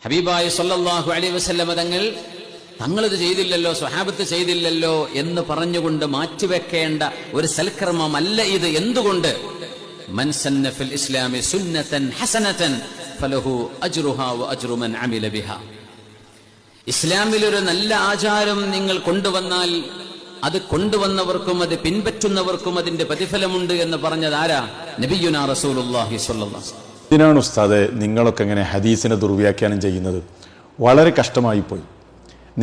ഹബീബായ സല്ലല്ലാഹു അലൈഹി വസല്ലം തങ്ങളിത് ചെയ്തില്ലല്ലോ, സ്വഹാബത്ത് ചെയ്തില്ലല്ലോ എന്ന് പറഞ്ഞുകൊണ്ട് മാറ്റിവെക്കേണ്ട ഒരു സൽക്കർമ്മമല്ല ഇത്. എന്തുകൊണ്ട്? മൻ സന്ന ഫിൽ ഇസ്ലാമി സുന്നതൻ ഹസനതൻ ഫലഹു അജ്റുഹാ വ അജ്റു മൻ അമില ബിഹാ. ഇസ്ലാമിൽ ഒരു നല്ല ആചാരം നിങ്ങൾ കൊണ്ടുവന്നാൽ അത് കൊണ്ടുവന്നവർക്കും അത് പിൻപറ്റുന്നവർക്കും അതിന്റെ പ്രതിഫലമുണ്ട് എന്ന് പറഞ്ഞത് ആരാ? നബിയുനാ റസൂലുള്ളാഹി സ്വല്ലല്ലാഹു അലൈഹി വസല്ലം. ഇതിനാണ് ഉസ്താദെ നിങ്ങളൊക്കെ എങ്ങനെ ഹദീസിനെ ദുർവ്യാഖ്യാനം ചെയ്യുന്നത്? വളരെ കഷ്ടമായി പോയി.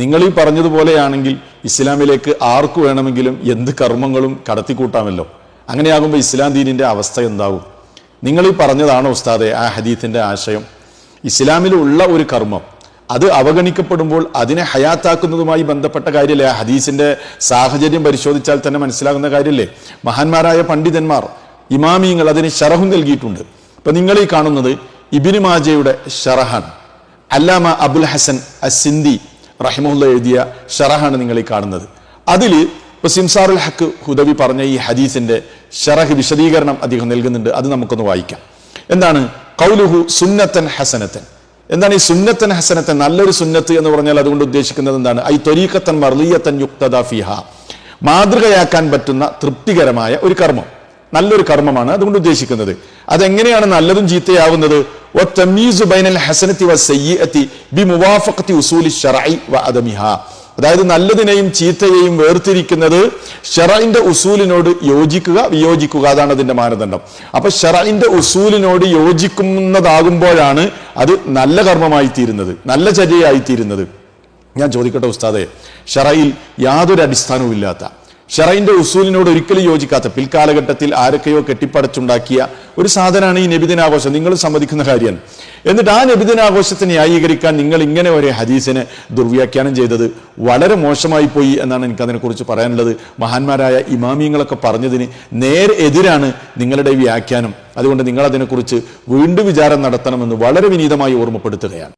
നിങ്ങൾ ഈ പറഞ്ഞതുപോലെയാണെങ്കിൽ ഇസ്ലാമിലേക്ക് ആർക്കു വേണമെങ്കിലും എന്ത് കർമ്മങ്ങളും കടത്തിക്കൂട്ടാമല്ലോ. അങ്ങനെയാകുമ്പോൾ ഇസ്ലാം ദീനിന്റെ അവസ്ഥ എന്താവും? നിങ്ങൾ ഈ പറഞ്ഞതാണോ ഉസ്താദെ ആ ഹദീസിന്റെ ആശയം? ഇസ്ലാമിലുള്ള ഒരു കർമ്മം അത് അവഗണിക്കപ്പെടുമ്പോൾ അതിനെ ഹയാത്താക്കുന്നതുമായി ബന്ധപ്പെട്ട കാര്യമല്ലേ? ആ ഹദീസിന്റെ സാഹചര്യം പരിശോധിച്ചാൽ തന്നെ മനസ്സിലാകുന്ന കാര്യമല്ലേ? മഹാന്മാരായ പണ്ഡിതന്മാർ, ഇമാമിയങ്ങൾ അതിന് ശറഹും നൽകിയിട്ടുണ്ട്. ഇപ്പൊ നിങ്ങൾ ഈ കാണുന്നത് ഇബ്നു മാജയുടെ ഷറഹാണ്. അല്ലാമ അബുൽ ഹസൻ അസിന്ദി റഹിമഹുല്ലാഹ് എഴുതിയ ഷറഹാണ് നിങ്ങൾ ഈ കാണുന്നത്. അതിൽ ഇപ്പൊ സിംസാറുൽ ഹക്ക് ഹുദവി പറഞ്ഞ ഈ ഹദീസിന്റെ ഷറഹ് വിശദീകരണം അദ്ദേഹം നൽകുന്നുണ്ട്. അത് നമുക്കൊന്ന് വായിക്കാം. എന്താണ് ഖൗലുഹു സുന്നത്തൻ ഹസനത്തൻ? എന്താണ് ഈ സുന്നത്തൻ ഹസനത്തൻ? നല്ലൊരു സുന്നത്ത് എന്ന് പറഞ്ഞാൽ അതുകൊണ്ട് ഉദ്ദേശിക്കുന്നത് എന്താണ്? ഐ ത്വരീഖത്തൻ മർളിയത്തൻ യുക്തദാ ഫീഹാ, മാതൃകയാക്കാൻ പറ്റുന്ന തൃപ്തികരമായ ഒരു കർമ്മം, നല്ലൊരു കർമ്മമാണ് അതുകൊണ്ട് ഉദ്ദേശിക്കുന്നത്. അതെങ്ങനെയാണ് നല്ലതും ചീത്തയാവുന്നത്? അതായത് നല്ലതിനെയും ചീത്തയെയും വേർതിരിക്കുന്നത് ശറഇന്റെ ഉസൂലിനോട് യോജിക്കുക, വിയോജിക്കുക, അതാണ് അതിന്റെ മാനദണ്ഡം. അപ്പൊ ശറഇന്റെ ഉസൂലിനോട് യോജിക്കുന്നതാകുമ്പോഴാണ് അത് നല്ല കർമ്മമായി തീരുന്നത്, നല്ല ചര്യയായി തീരുന്നത്. ഞാൻ ചോദിക്കട്ടെ ഉസ്താദെ, ശറയിൽ യാതൊരു അടിസ്ഥാനവും ഇല്ലാത്ത, ശറഇന്റെ ഉസൂലിനോട് ഒരിക്കലും യോജിക്കാത്ത, പിൽക്കാലഘട്ടത്തിൽ ആരൊക്കെയോ കെട്ടിപ്പടച്ചുണ്ടാക്കിയ ഒരു സാധനമാണ് ഈ നബിദിനാഘോഷം. നിങ്ങൾ സമ്മതിക്കുന്ന കാര്യമാണ്. എന്നിട്ട് ആ നബിദിനാഘോഷത്തെ ന്യായീകരിക്കാൻ നിങ്ങൾ ഇങ്ങനെ ഒരു ഹദീസിനെ ദുർവ്യാഖ്യാനം ചെയ്തത് വളരെ മോശമായി പോയി എന്നാണ് എനിക്ക് അതിനെക്കുറിച്ച് പറയാനുള്ളത്. മഹാന്മാരായ ഇമാമിയങ്ങളൊക്കെ പറഞ്ഞതിന് നേരെ എതിരാണ് നിങ്ങളുടെ വ്യാഖ്യാനം. അതുകൊണ്ട് നിങ്ങൾ അതിനെക്കുറിച്ച് വീണ്ടും വിചാരം നടത്തണമെന്ന് വളരെ വിനീതമായി ഓർമ്മപ്പെടുത്തുകയാണ്.